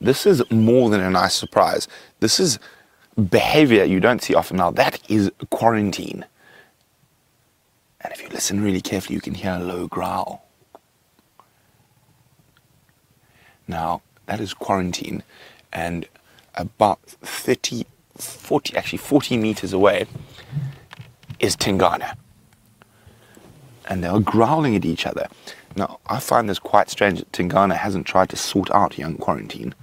this is more than a nice surprise. This is behavior you don't see often. Now, that is quarantine. And if you listen really carefully, you can hear a low growl. Now, that is quarantine. And about 40 meters away is Tingana. And they are growling at each other. Now, I find this quite strange that Tingana hasn't tried to sort out young quarantine.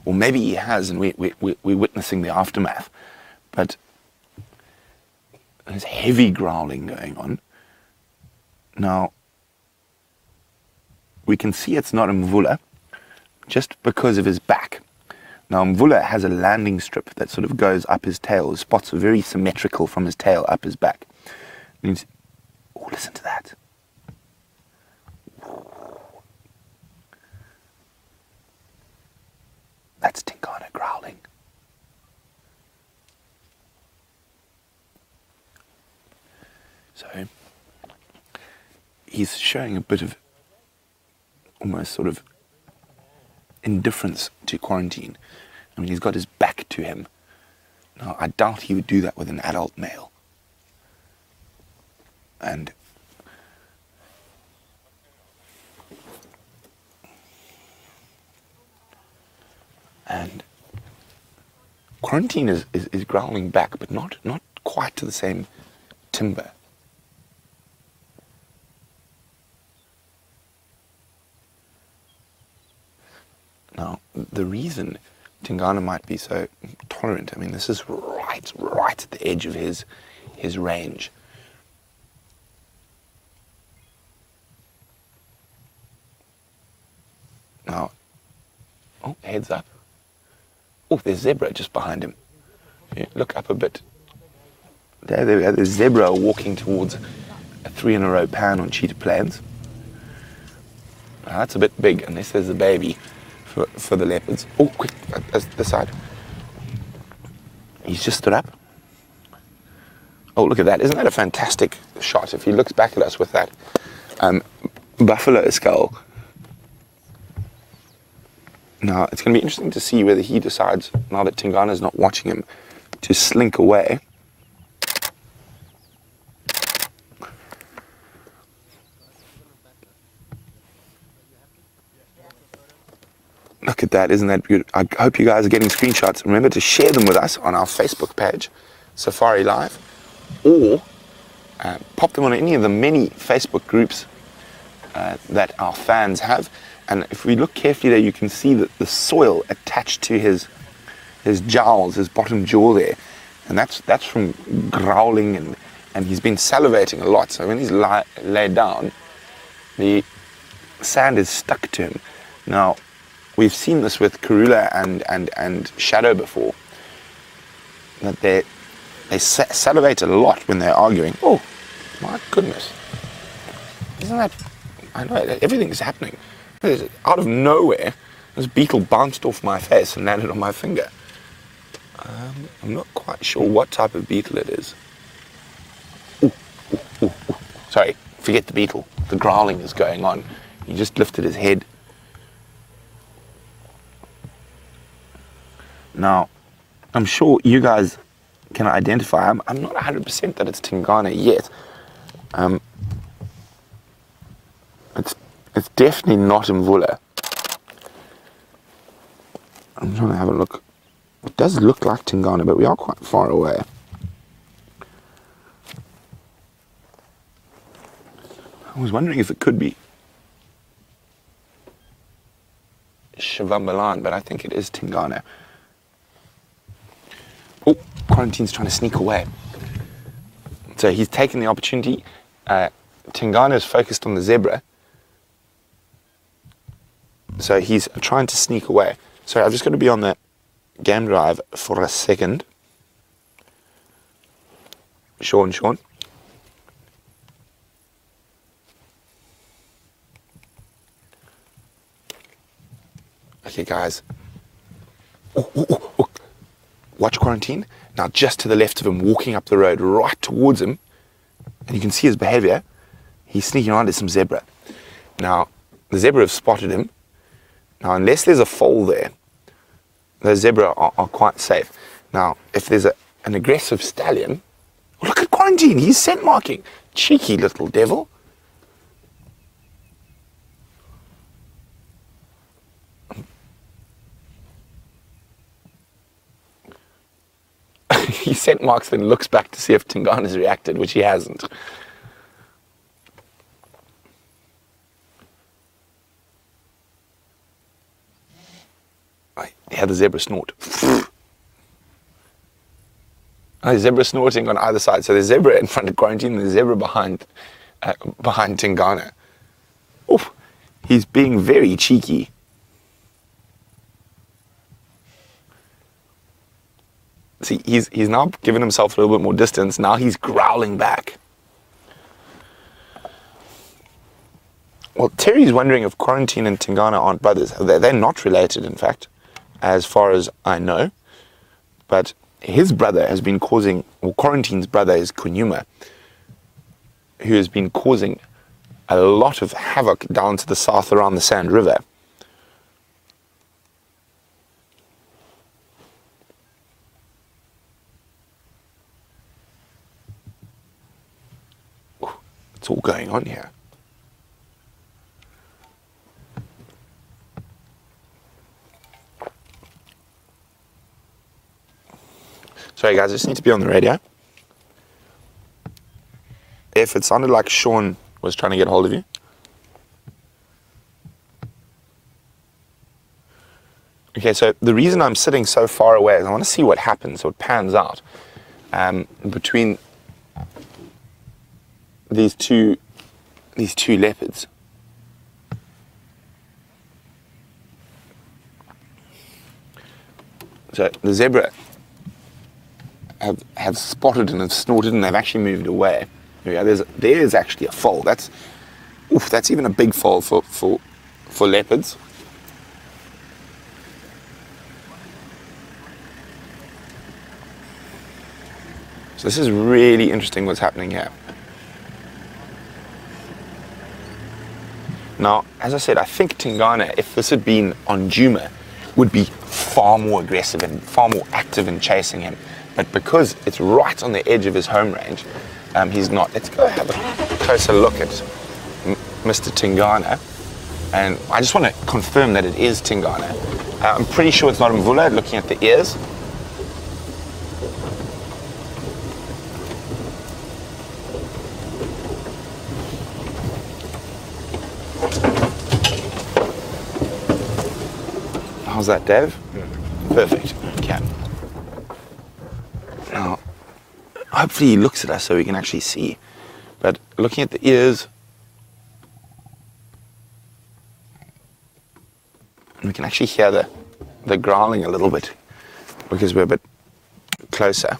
Or maybe he has, and we're witnessing the aftermath. But there's heavy growling going on. Now, we can see it's not Mvula, just because of his back. Now, Mvula has a landing strip that sort of goes up his tail. His spots are very symmetrical from his tail up his back. Oh, listen to that. That's Tingana growling. So, he's showing a bit of almost sort of indifference to quarantine. I mean, he's got his back to him. Now, I doubt he would do that with an adult male. And quarantine is growling back, but not quite to the same timbre. Now, the reason Tingana might be so tolerant, I mean, this is right at the edge of his range. Now, oh, heads up. Oh, there's zebra just behind him. Yeah, look up a bit. There's zebra walking towards a 3-in-a-row pan on cheetah plains. Now, that's a bit big, unless there's a baby for the leopards. Oh, quick, this side. He's just stood up. Oh, look at that. Isn't that a fantastic shot? If he looks back at us with that buffalo skull. Now, it's going to be interesting to see whether he decides, now that Tingana's not watching him, to slink away. Look at that, isn't that beautiful? I hope you guys are getting screenshots. Remember to share them with us on our Facebook page, Safari Live, or pop them on any of the many Facebook groups that our fans have. And if we look carefully there, you can see that the soil attached to his jowls, his bottom jaw there. And that's from growling, and he's been salivating a lot. So when he's laid down, the sand is stuck to him. Now, we've seen this with Karula and Shadow before, that they salivate a lot when they're arguing. Oh, my goodness. Isn't that... I know, everything is happening. Out of nowhere, this beetle bounced off my face and landed on my finger. I'm not quite sure what type of beetle it is. Ooh. Sorry, forget the beetle. The growling is going on. He just lifted his head. Now, I'm sure you guys can identify. I'm not 100% that it's Tingana yet. It's definitely not Mvula. I'm trying to have a look. It does look like Tingana, but we are quite far away. I was wondering if it could be Xivambalana, but I think it is Tingana. Oh, Quarantine's trying to sneak away. So he's taken the opportunity. Tingana is focused on the zebra. So he's trying to sneak away. Sorry, I've just got to be on the game drive for a second. Sean. Okay, guys. Oh. Watch Quarantine. Now just to the left of him, walking up the road, right towards him. And you can see his behavior. He's sneaking around. There's some zebra. Now, the zebra have spotted him. Now, unless there's a foal there, the zebra are quite safe. Now, if there's an aggressive stallion, look at Quarantine, he's scent marking. Cheeky little devil. He scent marks, then looks back to see if Tingana's reacted, which he hasn't. Yeah, the zebra snort. The zebra snorting on either side. So the zebra in front of Quarantine and the zebra behind Tingana. Oof, he's being very cheeky. See, he's now given himself a little bit more distance. Now he's growling back. Well, Terry's wondering if Quarantine and Tingana aren't brothers. They're not related, in fact, as far as I know. But his brother has been causing, or Quarantine's brother is Kunyuma, who has been causing a lot of havoc down to the south around the Sand River. What's all going on here? Sorry guys, I just need to be on the radio. If it sounded like Sean was trying to get hold of you. Okay, so the reason I'm sitting so far away is I want to see what happens, so it pans out between these two leopards. So the zebra have spotted and have snorted and they've actually moved away. Yeah, there's actually a foal. That's even a big foal for leopards. So this is really interesting what's happening here. Now, as I said, I think Tingana, if this had been on Juma, would be far more aggressive and far more active in chasing him. But because it's right on the edge of his home range, he's not. Let's go have a closer look at Mr. Tingana. And I just want to confirm that it is Tingana. I'm pretty sure it's not Mvula, looking at the ears. How's that, Dave? Perfect. Okay. Now, hopefully he looks at us so we can actually see. But looking at the ears, we can actually hear the growling a little bit because we're a bit closer.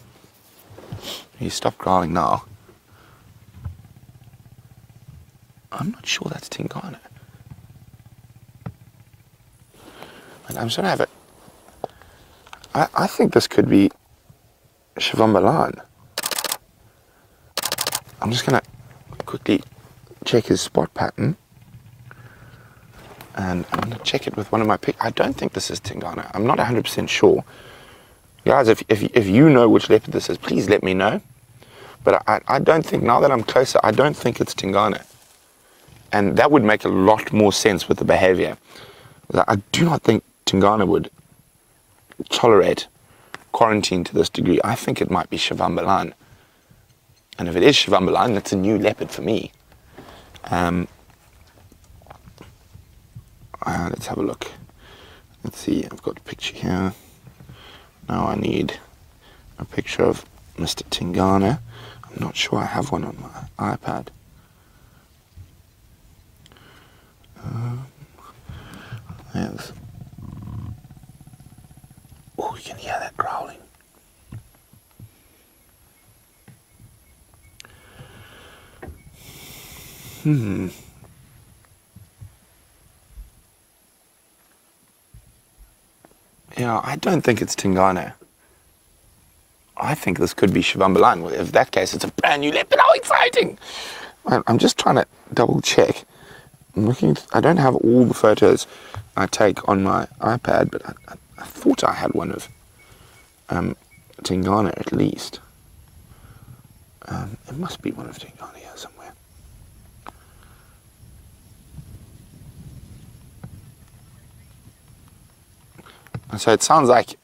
He stopped growling now. I'm not sure that's Tingana. I'm just going to have it. I think this could be Xivambalana. I'm just going to quickly check his spot pattern. And I'm going to check it with one of my picks. I don't think this is Tingana. I'm not 100% sure. Guys, if you know which leopard this is, please let me know. But I don't think, now that I'm closer, I don't think it's Tingana. And that would make a lot more sense with the behavior. I do not think Tingana would tolerate Quarantine to this degree. I think it might be Xivambalana. And if it is Xivambalana, that's a new leopard for me. Let's have a look. Let's see, I've got a picture here. Now I need a picture of Mr. Tingana. I'm not sure I have one on my iPad. There's... Oh, you can hear that growling. Yeah, I don't think it's Tingana. I think this could be Xivambalana. If that case, it's a brand new leopard. How exciting! I'm just trying to double check. I'm looking. I don't have all the photos I take on my iPad, but I I thought I had one of Tingana at least. It must be one of Tingana here somewhere. And so it sounds like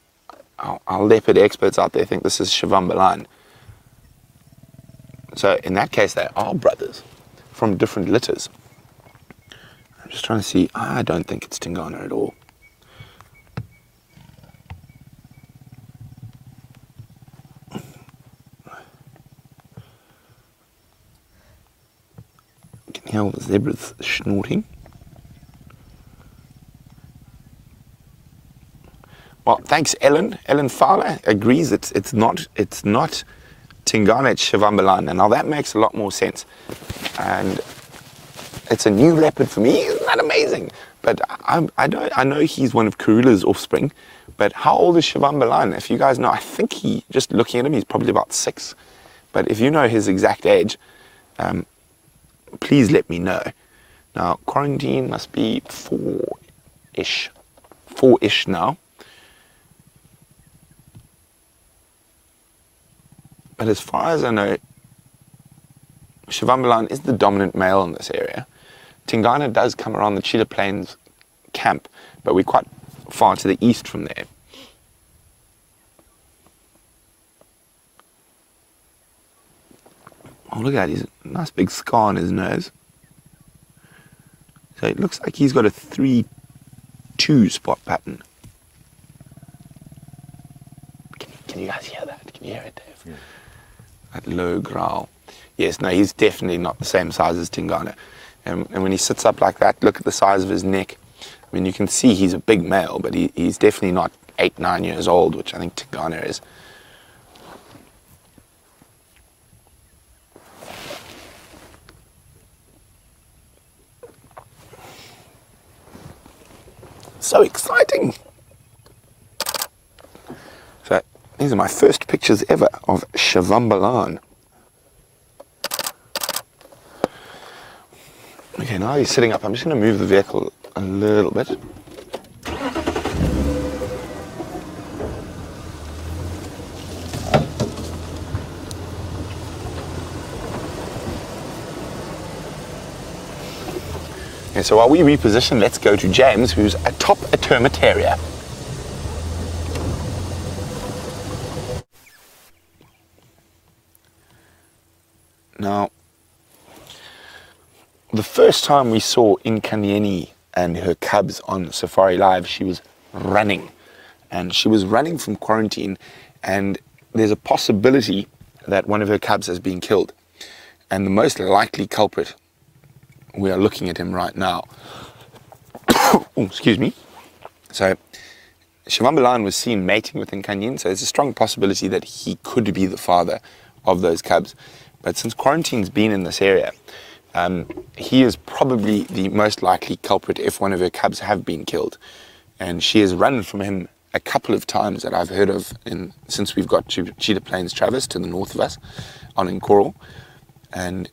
our leopard experts out there think this is Xivambalana. So in that case, they are brothers from different litters. I'm just trying to see. I don't think it's Tingana at all. You can hear all the zebras snorting. Well, thanks, Ellen. Ellen Fowler agrees it's not Tingana, it's Xivambalana. Now that makes a lot more sense. And it's a new leopard for me. Isn't that amazing? But I know he's one of Karula's offspring. But how old is Xivambalana? If you guys know, I think just looking at him, he's probably about 6. But if you know his exact age, please let me know. Now, quarantine must be 4-ish. 4-ish now. But as far as I know, Xivambalana is the dominant male in this area. Tingana does come around the Cheetah Plains camp, but we're quite far to the east from there. Oh, look at that, he's a nice big scar on his nose. So it looks like he's got a 3-2 spot pattern. Can you guys hear that? Can you hear it, Dave? Yeah. That low growl. Yes, no, he's definitely not the same size as Tingana. And when he sits up like that, look at the size of his neck. I mean, you can see he's a big male, but he's definitely not 8-9 years old, which I think Tingana is. So exciting! So these are my first pictures ever of Xivambalana. Okay, now he's sitting up. I'm just going to move the vehicle a little bit. Okay, so while we reposition, let's go to James, who's atop a terma terrier. Now, the first time we saw Nkanyeni and her cubs on Safari Live, she was running. And she was running from quarantine, and there's a possibility that one of her cubs has been killed. And the most likely culprit, we are looking at him right now. Oh, excuse me. So, Xivambalana was seen mating with Nkanyeni, so there's a strong possibility that he could be the father of those cubs. But since quarantine's been in this area, he is probably the most likely culprit if one of her cubs have been killed. And she has run from him a couple of times that I've heard of since we've got to Cheetah Plains Traverse to the north of us on Nkoro. And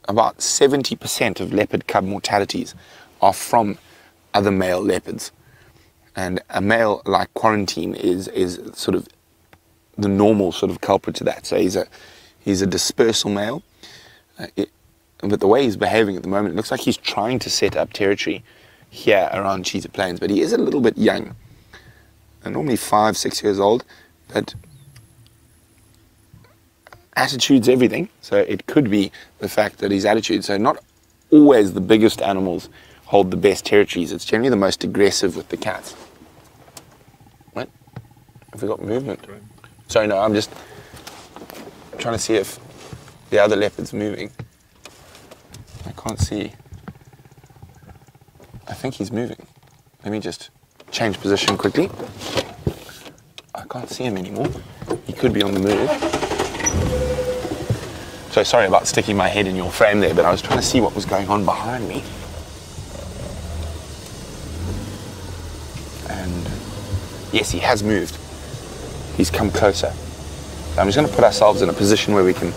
about 70% of leopard cub mortalities are from other male leopards. And a male like Quarantine is sort of the normal sort of culprit to that. So he's a dispersal male. But the way he's behaving at the moment, it looks like he's trying to set up territory here around Cheetah Plains, but he is a little bit young. And normally 5-6 years old, but attitude's everything. So it could be the fact that his attitude, so not always the biggest animals hold the best territories. It's generally the most aggressive with the cats. What? Have we got movement? Right. Sorry, no, I'm just trying to see if the other leopard's moving. I can't see. I think he's moving. Let me just change position quickly. I can't see him anymore. He could be on the move. So sorry about sticking my head in your frame there, but I was trying to see what was going on behind me. And yes, he has moved. He's come closer. So I'm just going to put ourselves in a position where we can,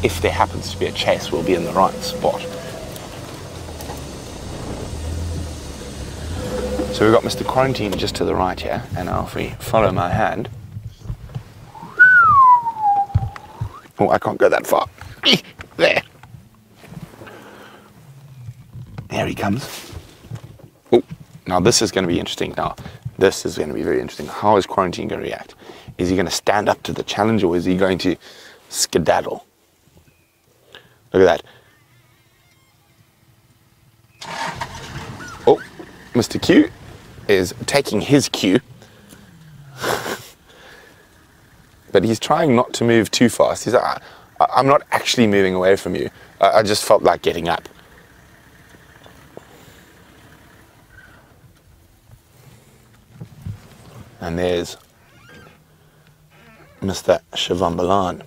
if there happens to be a chase, we'll be in the right spot. So we've got Mr. Quarantine just to the right here, and now if we follow my hand, oh, I can't go that far. There. There he comes. Oh, now this is going to be interesting. Now, this is going to be very interesting. How is Quarantine going to react? Is he going to stand up to the challenge, or is he going to skedaddle? Look at that. Oh, Mr. Q is taking his cue. But he's trying not to move too fast. He's like, I'm not actually moving away from you. I just felt like getting up. And there's Mr. Xivambalana.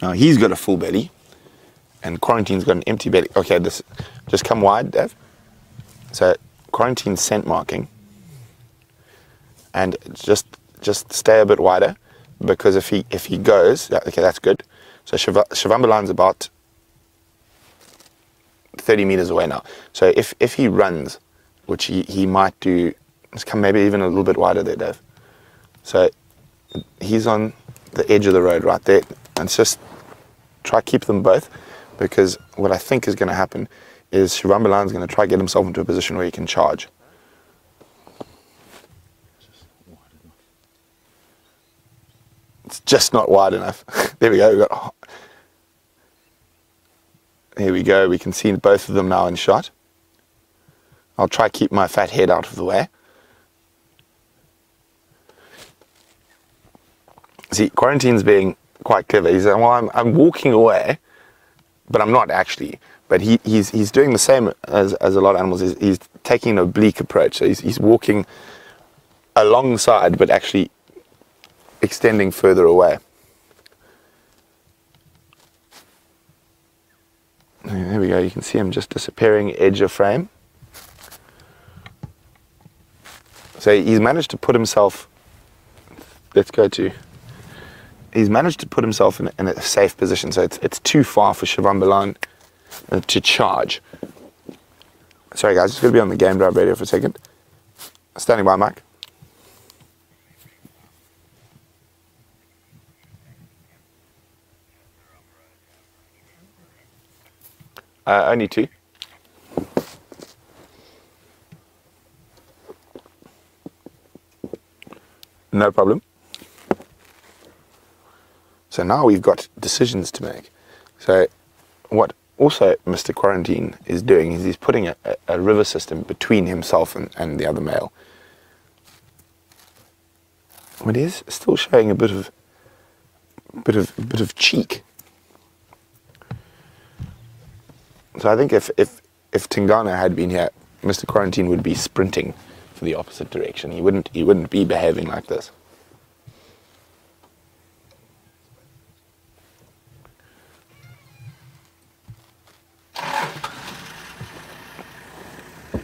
Now he's got a full belly, and Quarantine's got an empty belly. Okay, this just come wide, Dev. So Quarantine's scent marking, and just stay a bit wider, because if he goes, okay, that's good. So Xivambalana's about 30 meters away now. So if he runs, which he might do, let's come maybe even a little bit wider there, Dev. So he's on the edge of the road right there, and it's just try to keep them both, because what I think is going to happen is Xivambalana's going to try to get himself into a position where he can charge. It's just not wide enough. There we go. Here we go. We can see both of them now in shot. I'll try to keep my fat head out of the way. See, Quarantine's being quite clever. He's saying, well, I'm walking away, but I'm not actually. But he's doing the same as a lot of animals. He's taking an oblique approach. So he's walking alongside, but actually extending further away. There we go. You can see him just disappearing edge of frame. So he's managed to put himself. He's managed to put himself in a safe position. So it's too far for Xivambalana to charge. Sorry guys, just going to be on the game drive radio for a second. Standing by, Mike. Only two. No problem. So now we've got decisions to make. So what also Mr. Quarantine is doing is he's putting a river system between himself and the other male. But he is still showing a bit of cheek. So I think if Tingana had been here, Mr. Quarantine would be sprinting for the opposite direction. He wouldn't be behaving like this.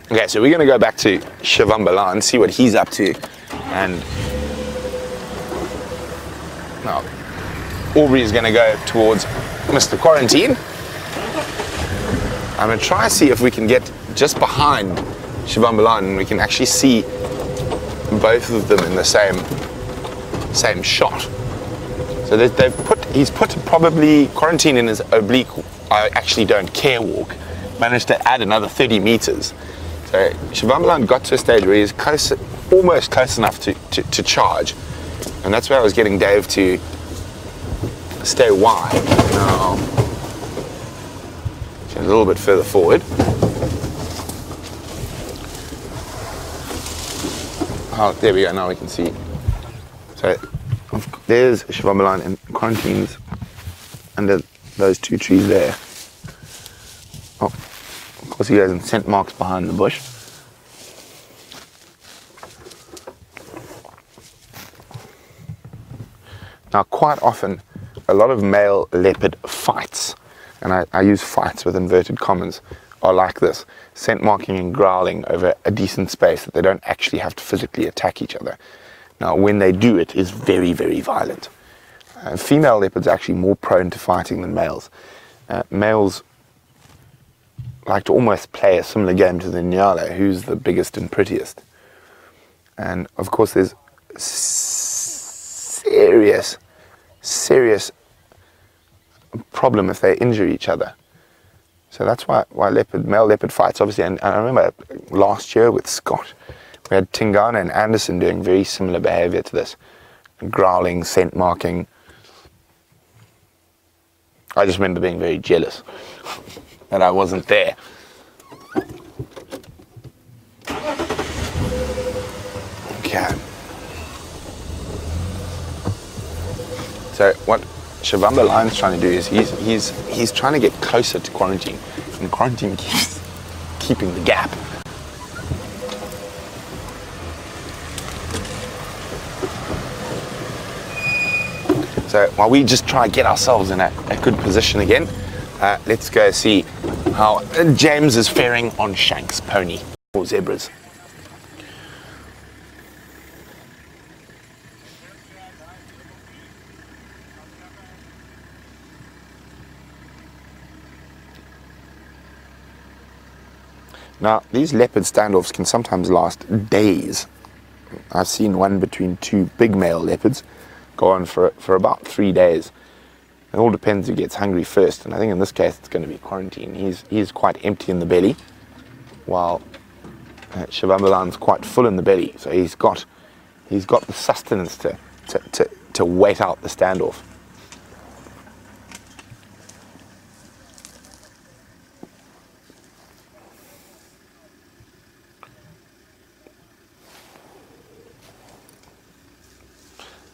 Okay, so we're going to go back to Xivambalana and see what he's up to. And now Aubrey is going to go towards Mr. Quarantine. I'm going to try and see if we can get just behind Xivambalana and we can actually see both of them in the same shot. So he's put probably Quarantine in his oblique, I actually don't care walk, managed to add another 30 meters. So Xivambalana got to a stage where he's almost close enough to charge. And that's where I was getting Dave to stay wide. Now, a little bit further forward. Oh, there we go, now we can see. So there's Xivambalana and Quarantine's under those two trees there. Oh, of course he goes and scent marks behind the bush. Now quite often, a lot of male leopard fights, and I use fights with inverted commas, are like this, scent marking and growling over a decent space that they don't actually have to physically attack each other. Now when they do, it is very, very violent. Female leopards are actually more prone to fighting than males. males like to almost play a similar game to the nyala, who's the biggest and prettiest. And of course there's serious problem if they injure each other. So that's why male leopard fights, obviously, and I remember last year with Scott, we had Tingana and Anderson doing very similar behavior to this. Growling, scent marking. I just remember being very jealous that I wasn't there. Okay. So what Xivambalana's trying to do is he's trying to get closer to quarantine, and quarantine keeps keeping the gap. So while we just try to get ourselves in a good position again, let's go see how James is faring on Shank's pony or zebras. Now, these leopard standoffs can sometimes last days. I've seen one between two big male leopards go on for about 3 days. It all depends who gets hungry first, and I think in this case it's going to be quarantine. He's quite empty in the belly, while Xivambalana's quite full in the belly, so he's got the sustenance to wait out the standoff.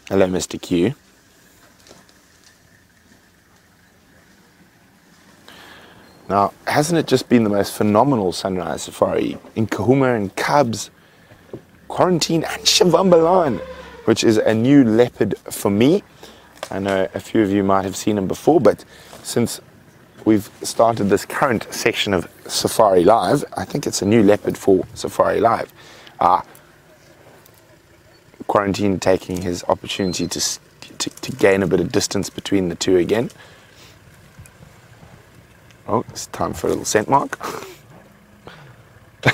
Hello, Mr. Q. Now, hasn't it just been the most phenomenal sunrise safari in Kahuma and Cubs, Quarantine and Xivambalana, which is a new leopard for me. I know a few of you might have seen him before, but since we've started this current section of Safari Live, I think it's a new leopard for Safari Live. Quarantine taking his opportunity to gain a bit of distance between the two again. Oh, it's time for a little scent mark.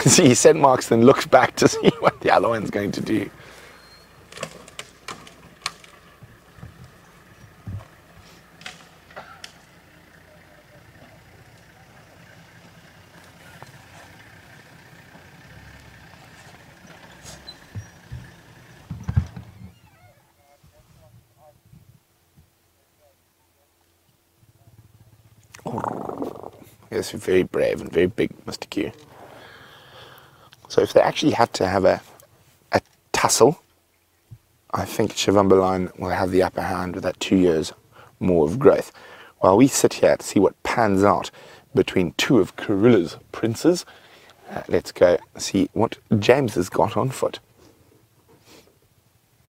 See, he scent marks, then looks back to see what the other one's going to do. Yes, very brave and very big, Mr. Q. So if they actually had to have a tussle, I think Xivambalana will have the upper hand with that 2 years more of growth. While we sit here to see what pans out between two of Karula's princes, let's go see what James has got on foot.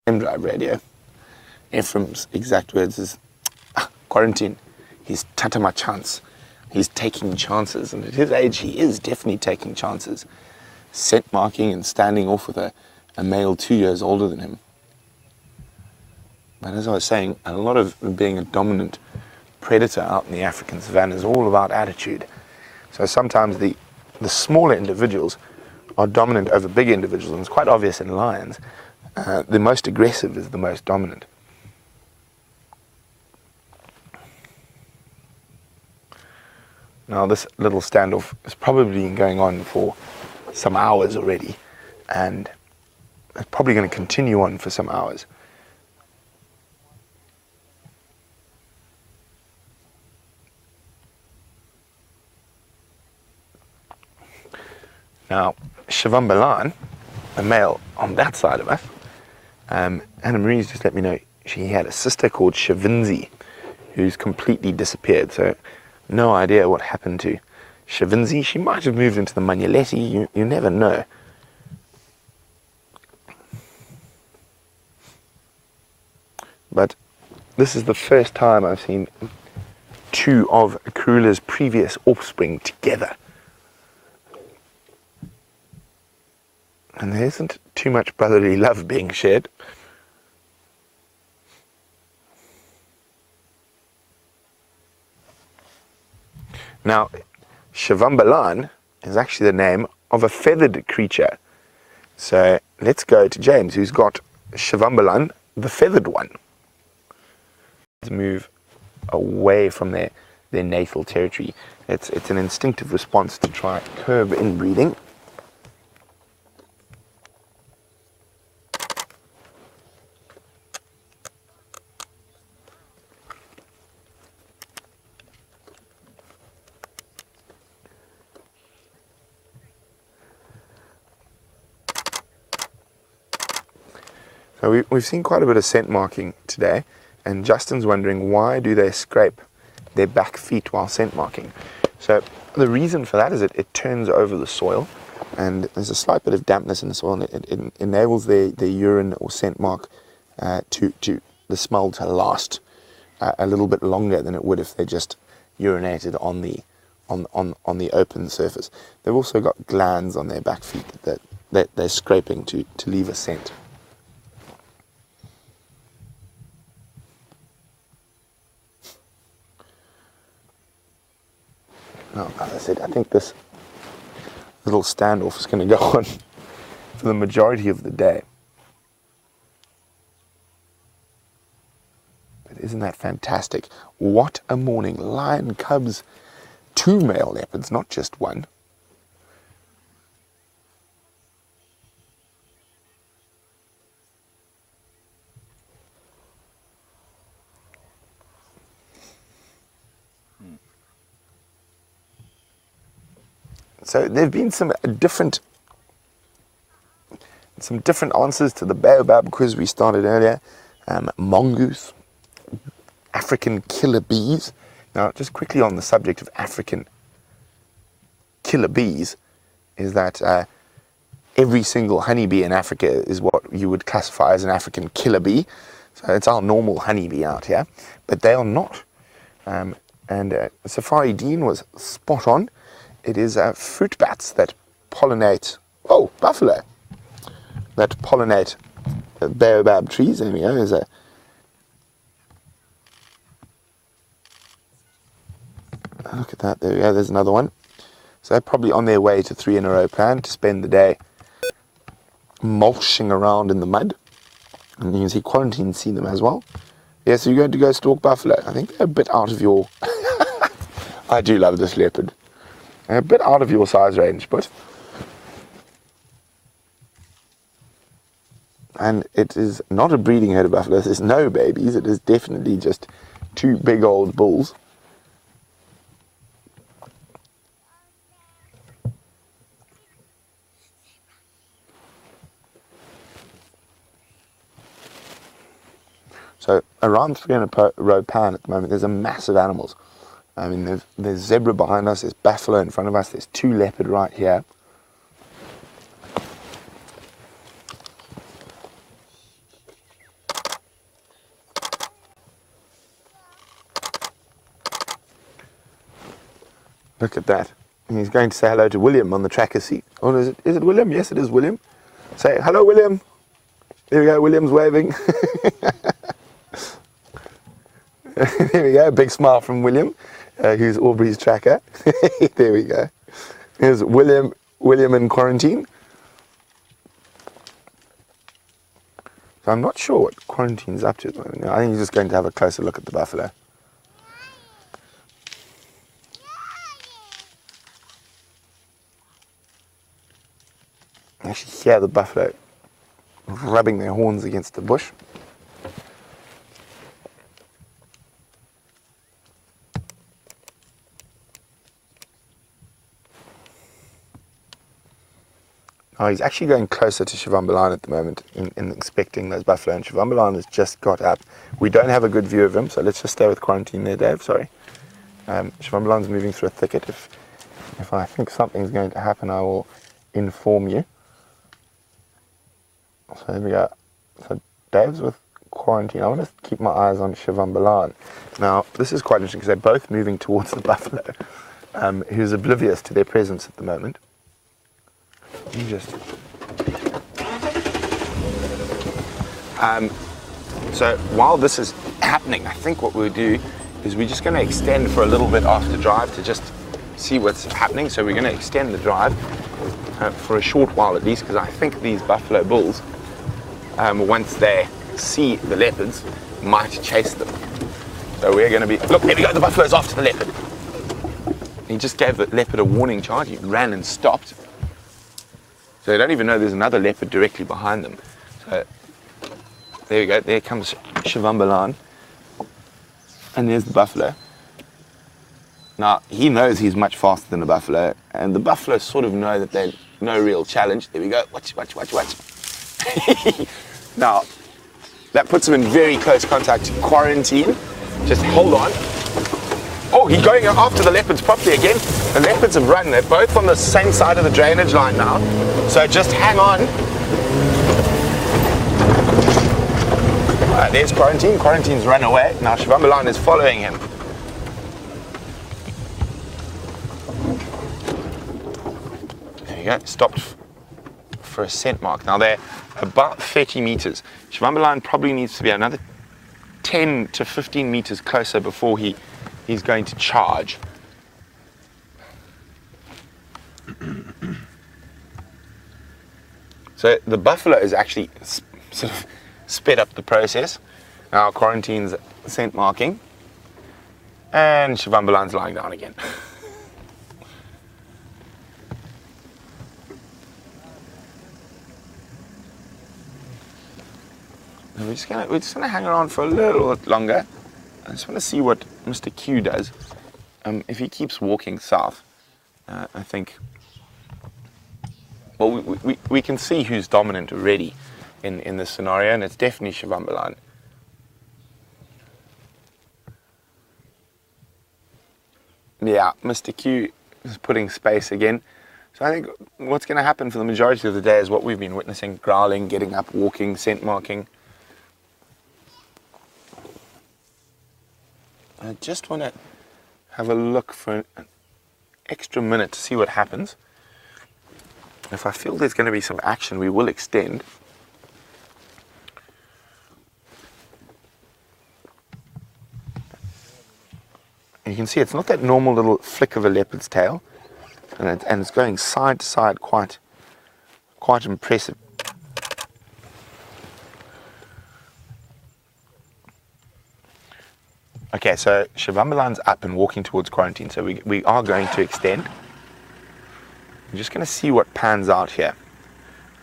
M-Drive radio. Ephraim's exact words is, quarantine, he's tatama chance. He's taking chances, and at his age, he is definitely taking chances. Scent marking and standing off with a male 2 years older than him. But as I was saying, a lot of being a dominant predator out in the African savannah is all about attitude. So sometimes the smaller individuals are dominant over big individuals, and it's quite obvious in lions. The most aggressive is the most dominant. Now this little standoff has probably been going on for some hours already, and it's probably going to continue on for some hours. Now, Xivambalana, the male on that side of us, Anna Marie's just let me know she had a sister called Shavinzi, who's completely disappeared. So no idea what happened to Shavinzi. She might have moved into the Manuletti, you never know. But this is the first time I've seen two of Karula's previous offspring together. And there isn't too much brotherly love being shared. Now, Xivambalana is actually the name of a feathered creature. So let's go to James, who's got Xivambalana, the feathered one. Let's move away from their natal territory. It's an instinctive response to try curb inbreeding. So we've seen quite a bit of scent marking today, and Justin's wondering, why do they scrape their back feet while scent marking? So the reason for that is it turns over the soil, and there's a slight bit of dampness in the soil, and it enables their urine or scent mark to the smell to last a little bit longer than it would if they just urinated on the open surface. They've also got glands on their back feet that they're scraping to leave a scent. Now, as I said, I think this little standoff is going to go on for the majority of the day. But isn't that fantastic? What a morning. Lion cubs, 2 male leopards, not just one. So there have been some different answers to the baobab quiz we started earlier. Mongoose, African killer bees. Now, just quickly on the subject of African killer bees, is that every single honeybee in Africa is what you would classify as an African killer bee. So it's our normal honeybee out here, but they are not. Safari Dean was spot on. It is fruit bats that pollinate, buffalo, that pollinate baobab trees. There we go. Look at that, there we go, there's another one. So they're probably on their way to 3 in a row plan to spend the day mulching around in the mud. And you can see Quarantine see them as well. Yeah, so you're going to go stalk buffalo. I think they're a bit out of your... I do love this leopard. A bit out of your size range, but... And it is not a breeding herd of buffalo. There's no babies. It is definitely just 2 big old bulls. So around 3 in a row pan at the moment, there's a massive animals. I mean, there's zebra behind us, there's buffalo in front of us, there's 2 leopard right here. Look at that. And he's going to say hello to William on the tracker seat. Oh, is it William? Yes, it is William. Say, hello, William. There we go, William's waving. There we go, big smile from William, who's Aubrey's tracker. There we go. Here's William in Quarantine. So I'm not sure what Quarantine's up to at the moment. I think he's just going to have a closer look at the buffalo. I actually hear the buffalo rubbing their horns against the bush. Oh, he's actually going closer to Xivambalana at the moment in expecting those buffalo, and Xivambalana has just got up. We don't have a good view of him, so let's just stay with Quarantine there, Dave, sorry. Xivambalana's moving through a thicket. If I think something's going to happen, I will inform you. So there we go. So Dave's with Quarantine. I want to keep my eyes on Xivambalana. Now, this is quite interesting because they're both moving towards the buffalo, who's oblivious to their presence at the moment. So while this is happening, I think what we'll do is we're just going to extend for a little bit after drive to just see what's happening. So we're going to extend the drive for a short while at least, because I think these buffalo bulls, once they see the leopards, might chase them. So we're going to be, look, there we go, the buffalo's after the leopard. He just gave the leopard a warning charge. He ran and stopped. So they don't even know there's another leopard directly behind them. So there we go, there comes Xivambalana. And there's the buffalo. Now, he knows he's much faster than the buffalo, and the buffalo sort of know that they're no real challenge. There we go, watch. Now, that puts him in very close contact. Quarantine, just hold on. Oh, he's going after the leopards properly again. The leopards have run, they're both on the same side of the drainage line now. So just hang on. There's Quarantine. Quarantine's run away. Now Xivambalana is following him. There you go. Stopped for a scent mark. Now they're about 30 meters. Xivambalana probably needs to be another 10 to 15 meters closer before he's going to charge. So the buffalo is actually sort of sped up the process. Now Quarantine's scent marking, and Xivambalana's lying down again. We're just gonna hang around for a little bit longer. I just want to see what Mr. Q does. If he keeps walking south, I think, well, we can see who's dominant already in this scenario, and it's definitely Xivambalana. Yeah, Mr. Q is putting space again. So I think what's going to happen for the majority of the day is what we've been witnessing: growling, getting up, walking, scent marking. I just want to have a look for an extra minute to see what happens. If I feel there's going to be some action, we will extend. You can see it's not that normal little flick of a leopard's tail, and it's going side to side, quite impressive. Okay, so Xivambalana's up and walking towards Quarantine, so we are going to extend. I'm just going to see what pans out here.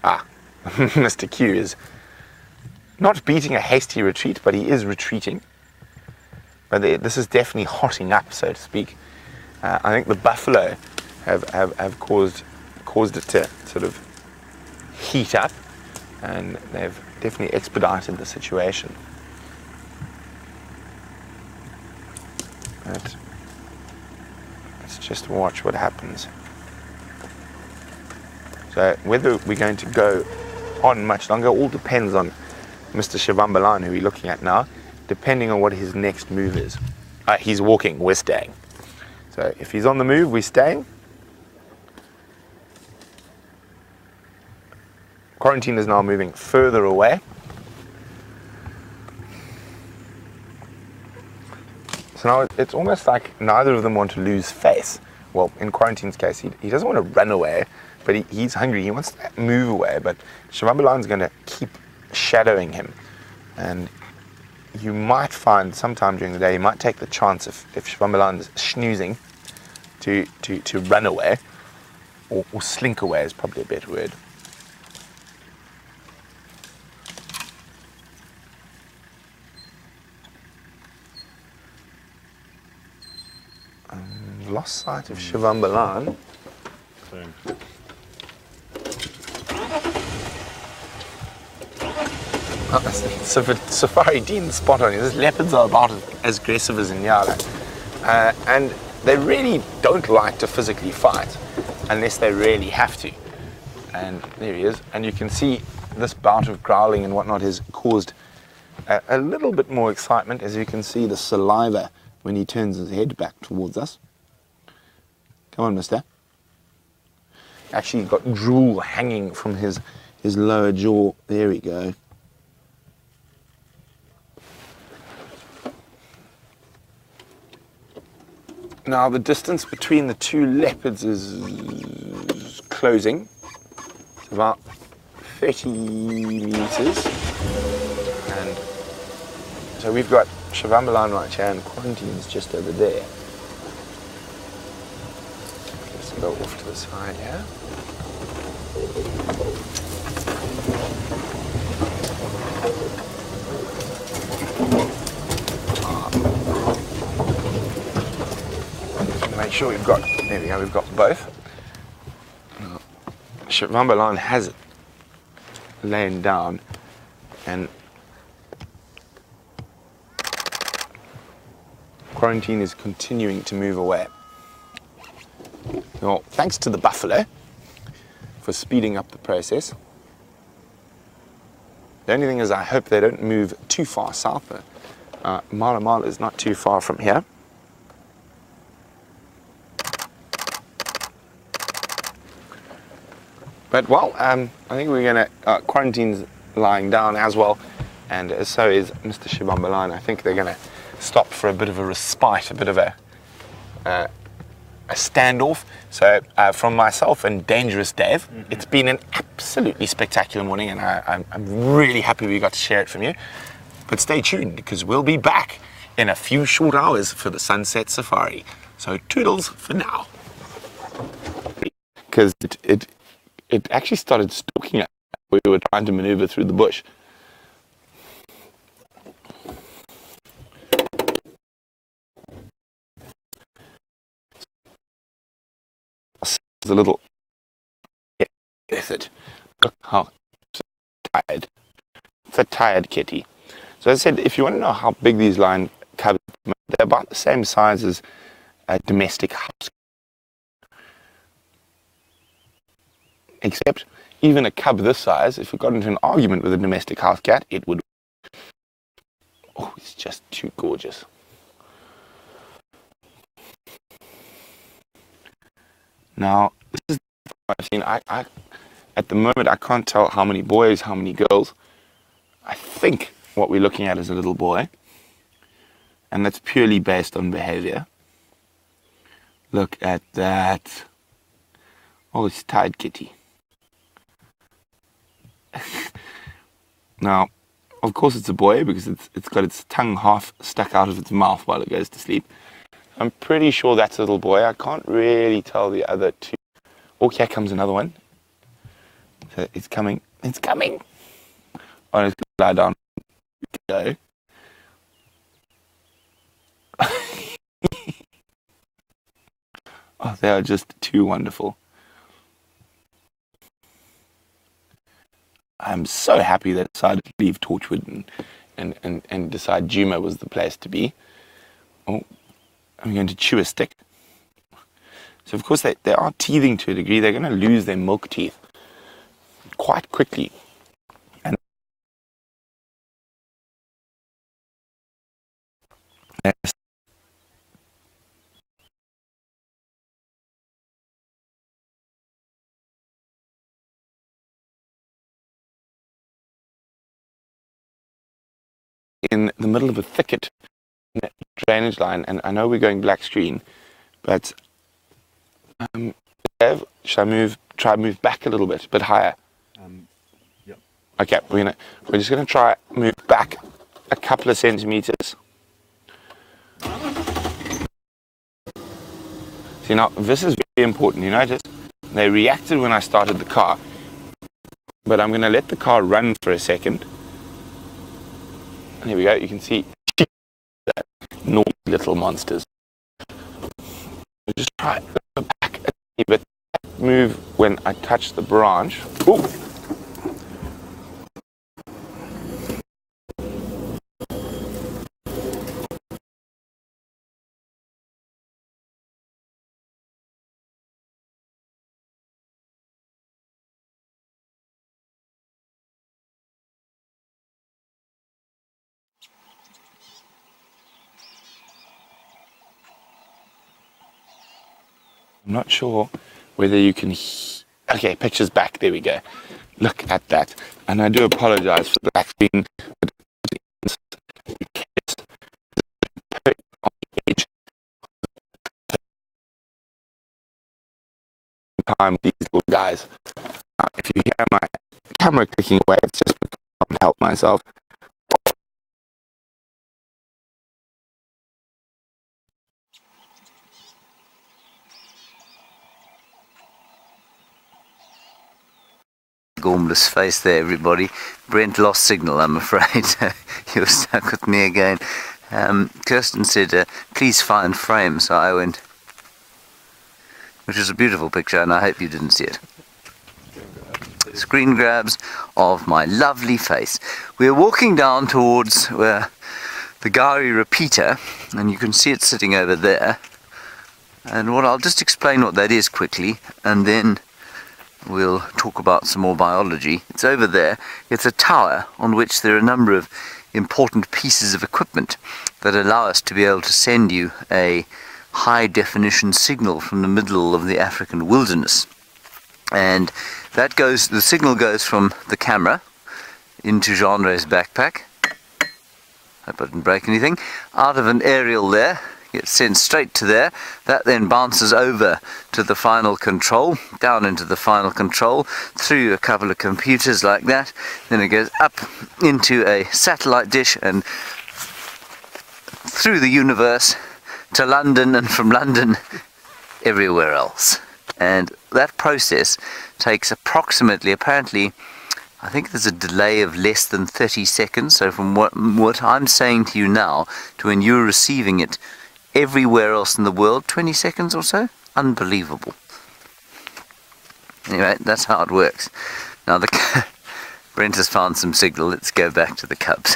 Mr. Q is not beating a hasty retreat, but he is retreating. But this is definitely hotting up, so to speak. I think the buffalo have caused it to sort of heat up, and they've definitely expedited the situation. But let's just watch what happens. So whether we're going to go on much longer all depends on Mr. Xivambalana, who we're looking at now, depending on what his next move is. He's walking, we're staying. So if he's on the move, we're staying. Quarantine is now moving further away. So now it's almost like neither of them want to lose face. Well, in Quarantine's case, he doesn't want to run away, but he's hungry. He wants to move away, but Xivambalana's going to keep shadowing him. And you might find sometime during the day, you might take the chance if Xivambalana's snoozing to run away, or slink away is probably a better word. Lost sight of Xivambalana. Safari Dean spot on. These leopards are about as aggressive as Inyala, and they really don't like to physically fight unless they really have to. And there he is, and you can see this bout of growling and whatnot has caused a little bit more excitement, as you can see the saliva when he turns his head back towards us. Come on, mister. Actually got drool hanging from his lower jaw. There we go. Now the distance between the two leopards is closing. It's about 30 meters. And so we've got Xivambalana right here and Quarantine's just over there. Let's go off to the side here. Make sure we've got, there we go, we've got both. Xivambalana has it laying down, and Quarantine is continuing to move away. Well, thanks to the buffalo for speeding up the process. The only thing is I hope they don't move too far south. Mala Mala is not too far from here. But well, I think we're going to, Quarantine's lying down as well, and so is Mr. Xivambalana. I think they're going to stop for a bit of a respite, a bit of a standoff. So from myself and Dangerous Dave, it's been an absolutely spectacular morning, and I'm really happy we got to share it from you. But stay tuned, because we'll be back in a few short hours for the Sunset Safari. So toodles for now. Because it actually started stalking us. We were trying to maneuver through the bush. It's a little effort. Look how tired. It's a tired kitty. So as I said, if you want to know how big these lion cubs are, they're about the same size as a domestic house. Except even a cub this size, if we got into an argument with a domestic house cat, it would. Oh, it's just too gorgeous. Now, this is what I've seen. At the moment, I can't tell how many boys, how many girls. I think what we're looking at is a little boy, and that's purely based on behavior. Look at that. Oh, it's tired kitty. Now, of course it's a boy because it's got its tongue half stuck out of its mouth while it goes to sleep. I'm pretty sure that's a little boy. I can't really tell the other two. Oh, here comes another one. So it's coming. It's coming. Oh, it's going to lie down. Go. Oh, they are just too wonderful. I'm so happy that I decided to leave Torchwood and decide Juma was the place to be. Oh, I'm going to chew a stick. So of course they are teething to a degree. They're going to lose their milk teeth quite quickly. And in the middle of a thicket drainage line, and I know we're going black screen, but should I try move back a little bit higher? Yep. Okay, we're just gonna try move back a couple of centimeters. See, now this is very important. You notice they reacted when I started the car, but I'm gonna let the car run for a second. And here we go. You can see naughty little monsters. Just try to go back a tiny bit. Move when I touch the branch. Ooh. I'm not sure whether you can. Okay, picture's back. There we go. Look at that. And I do apologize for the black screen. But time with these little guys. If you hear my camera clicking away, it's just because I can't help myself. Gormless face there, everybody. Brent lost signal, I'm afraid. You're stuck with me again. Kirsten said, please find frame, so I went, which is a beautiful picture, and I hope you didn't see it. Screen grabs of my lovely face. We're walking down towards the Gari repeater, and you can see it sitting over there. And I'll just explain what that is quickly, and then we'll talk about some more biology. It's over there. It's a tower on which there are a number of important pieces of equipment that allow us to be able to send you a high definition signal from the middle of the African wilderness. And the signal goes from the camera into Jeanre's backpack. Hope I didn't break anything. Out of an aerial there, gets sent straight to there. That then bounces over to the final control, down into the final control, through a couple of computers like that. Then it goes up into a satellite dish and through the universe to London, and from London everywhere else. And that process takes apparently, I think there's a delay of less than 30 seconds. So from what I'm saying to you now to when you're receiving it everywhere else in the world, 20 seconds or so? Unbelievable. Anyway, that's how it works. Now, Brent has found some signal. Let's go back to the cubs.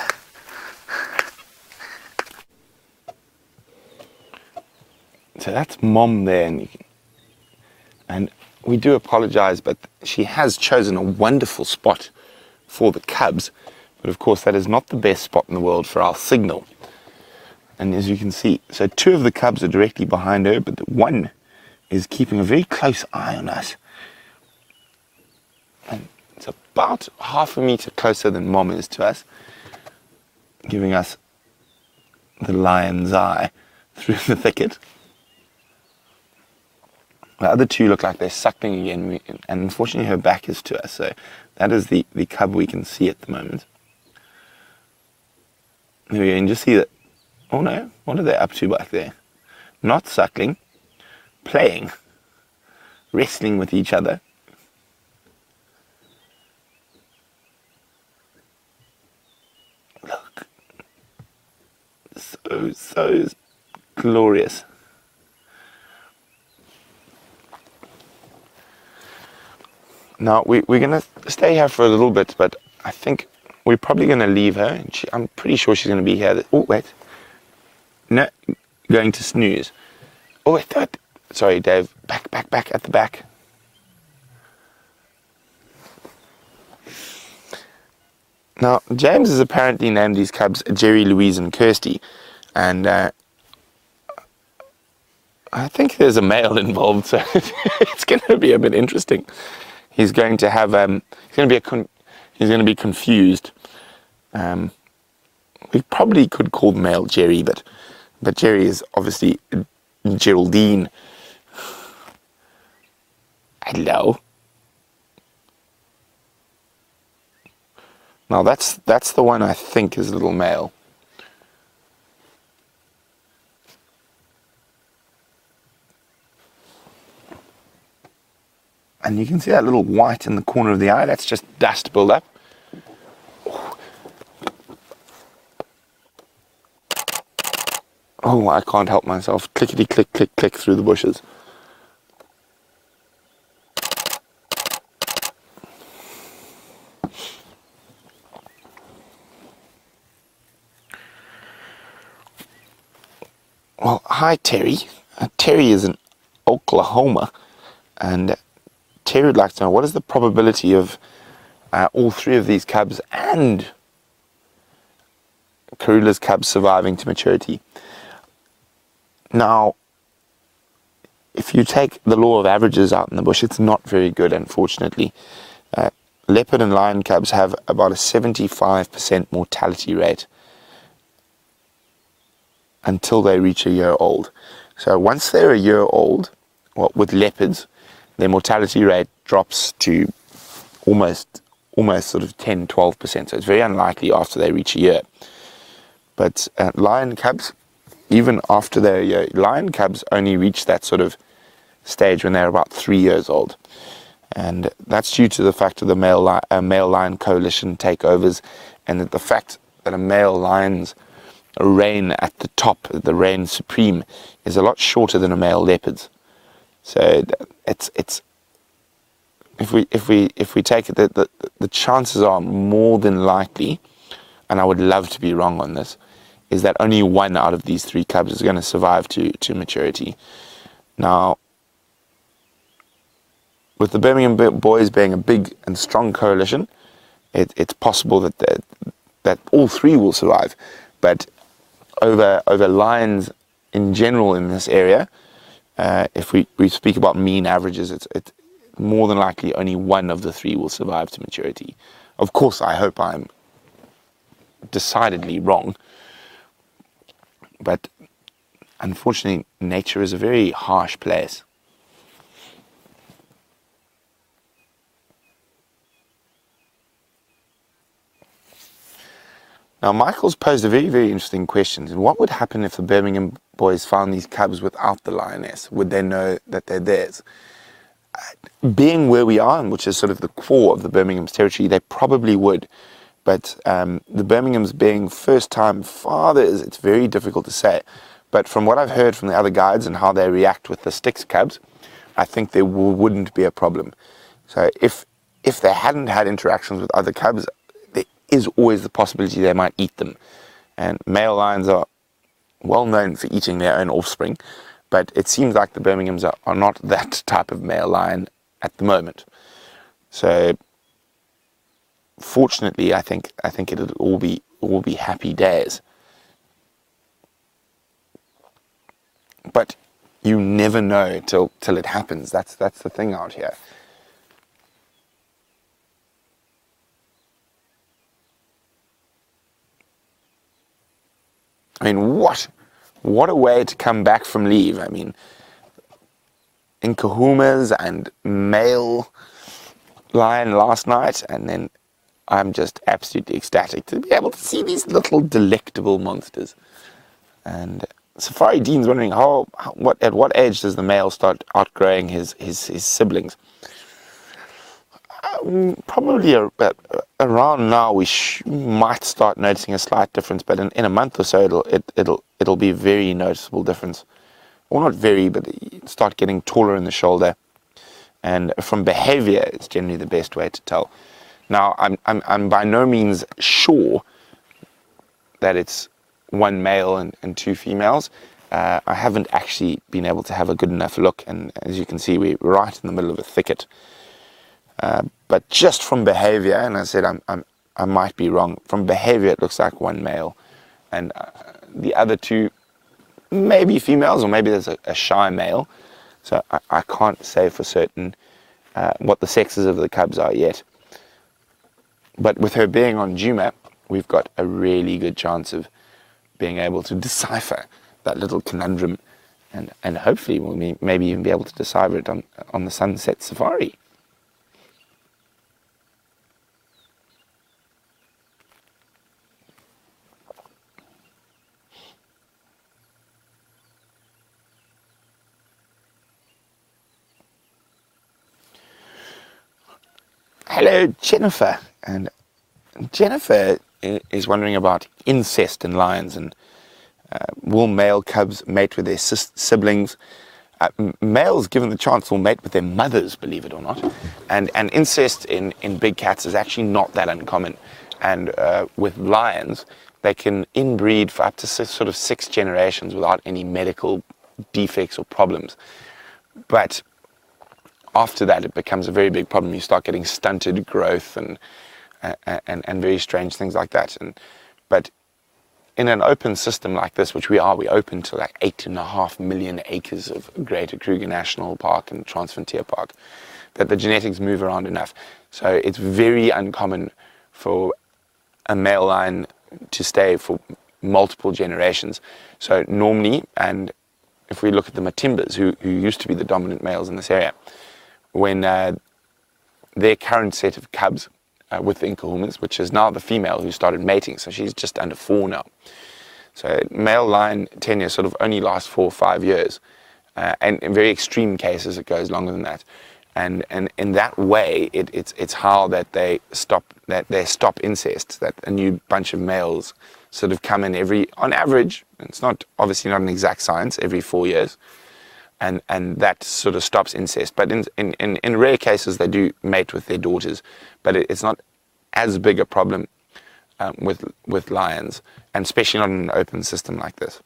So that's Mom there, and we do apologize, but she has chosen a wonderful spot for the cubs. But of course, that is not the best spot in the world for our signal. And as you can see, so two of the cubs are directly behind her, but the one is keeping a very close eye on us. And it's about half a meter closer than Mom is to us, giving us the lion's eye through the thicket. The other two look like they're suckling again, and unfortunately her back is to us, so that is the cub we can see at the moment. There we go, and just see that. Oh no, what are they up to back there? Not suckling, playing, wrestling with each other. Look, so glorious. Now, we're going to stay here for a little bit, but I think we're probably going to leave her. And I'm pretty sure she's going to be here. Oh, wait. No, going to snooze. Oh, wait, sorry, Dave. Back at the back. Now, James has apparently named these cubs Jerry, Louise, and Kirsty. And I think there's a male involved, so it's going to be a bit interesting. He's going to have he's going to be confused. We probably could call the male Jerry, but Jerry is obviously Geraldine. Hello. Now that's the one I think is a little male. And you can see that little white in the corner of the eye. That's just dust build-up. Oh, I can't help myself. Clickety click, click, click through the bushes. Well, hi Terry. Terry is in Oklahoma, and Terry would like to know, what is the probability of all three of these cubs and Karula's cubs surviving to maturity? Now, if you take the law of averages out in the bush, it's not very good, unfortunately. Leopard and lion cubs have about a 75% mortality rate until they reach a year old. So once they're a year old, well, with leopards, their mortality rate drops to almost sort of 10-12%. So it's very unlikely after they reach a year. But lion cubs, even after they're a year, lion cubs only reach that sort of stage when they're about 3 years old. And that's due to the fact of the male lion coalition takeovers, and that the fact that a male lion's reign at the top, the reign supreme, is a lot shorter than a male leopard's. So it's if we take it, the chances are more than likely, and I would love to be wrong on this, is that only one out of these 3 cubs is going to survive to maturity. Now, with the Birmingham boys being a big and strong coalition, it's possible that all 3 will survive. But over lions in general in this area, if we speak about mean averages, it's more than likely only one of the 3 will survive to maturity. Of course, I hope I'm decidedly wrong, but unfortunately, nature is a very harsh place. Now, Michael's posed a very, very interesting question. What would happen if the Birmingham boys found these cubs without the lioness? Would they know that they're theirs? Being where we are, which is sort of the core of the Birmingham's territory, they probably would. But the Birminghams being first-time fathers, it's very difficult to say. But from what I've heard from the other guides and how they react with the Styx cubs, I think there wouldn't be a problem. So if they hadn't had interactions with other cubs, there is always the possibility they might eat them. And male lions are well known for eating their own offspring, but it seems like the Birminghams are not that type of male lion at the moment. So fortunately, I think it'll all be happy days. But you never know till it happens. That's the thing out here. I mean, what a way to come back from leave. I mean, in Kahumas and male lion last night, and then I'm just absolutely ecstatic to be able to see these little delectable monsters. And Safari Dean's wondering at what age does the male start outgrowing his siblings? Probably around now we might start noticing a slight difference, but in a month or so it'll be a very noticeable difference. Well, not very, but you start getting taller in the shoulder, and from behavior it's generally the best way to tell. Now I'm by no means sure that it's one male and 2 females. I haven't actually been able to have a good enough look, and as you can see, we're right in the middle of a thicket. But just from behavior, and I said I might be wrong, from behavior it looks like one male, and the other 2 maybe females, or maybe there's a shy male. So I can't say for certain what the sexes of the cubs are yet. But with her being on Juma, we've got a really good chance of being able to decipher that little conundrum, and hopefully we'll maybe even be able to decipher it on the sunset safari. Hello, Jennifer. And Jennifer is wondering about incest in lions, and will male cubs mate with their siblings? Males, given the chance, will mate with their mothers, believe it or not. And incest in big cats is actually not that uncommon. And with lions, they can inbreed for up to sort of 6 generations without any medical defects or problems. But after that, it becomes a very big problem. You start getting stunted growth and very strange things like that. But in an open system like this, which we open to like 8.5 million acres of Greater Kruger National Park and Transfrontier Park, that the genetics move around enough. So it's very uncommon for a male lion to stay for multiple generations. So normally, and if we look at the Matimbas, who used to be the dominant males in this area, when their current set of cubs with the Nkuhumas, which is now the female who started mating, so she's just under 4 now. So male lion tenure sort of only lasts 4 or 5 years, and in very extreme cases it goes longer than that. And in that way, it's how that they stop incest, that a new bunch of males sort of come in on average, it's not obviously not an exact science, every 4 years, and that sort of stops incest. But in rare cases they do mate with their daughters, but it's not as big a problem with lions, and especially not in an open system like this.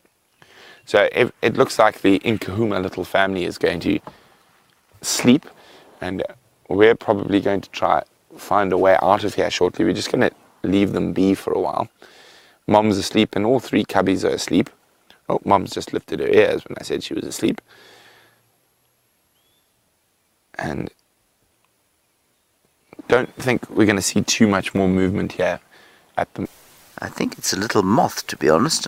So it looks like the Nkuhuma little family is going to sleep, and we're probably going to try find a way out of here shortly. We're just going to leave them be for a while. Mom's asleep and all 3 cubbies are asleep. Oh, Mom's just lifted her ears when I said she was asleep. And don't think we're going to see too much more movement here at the... I think it's a little moth, to be honest.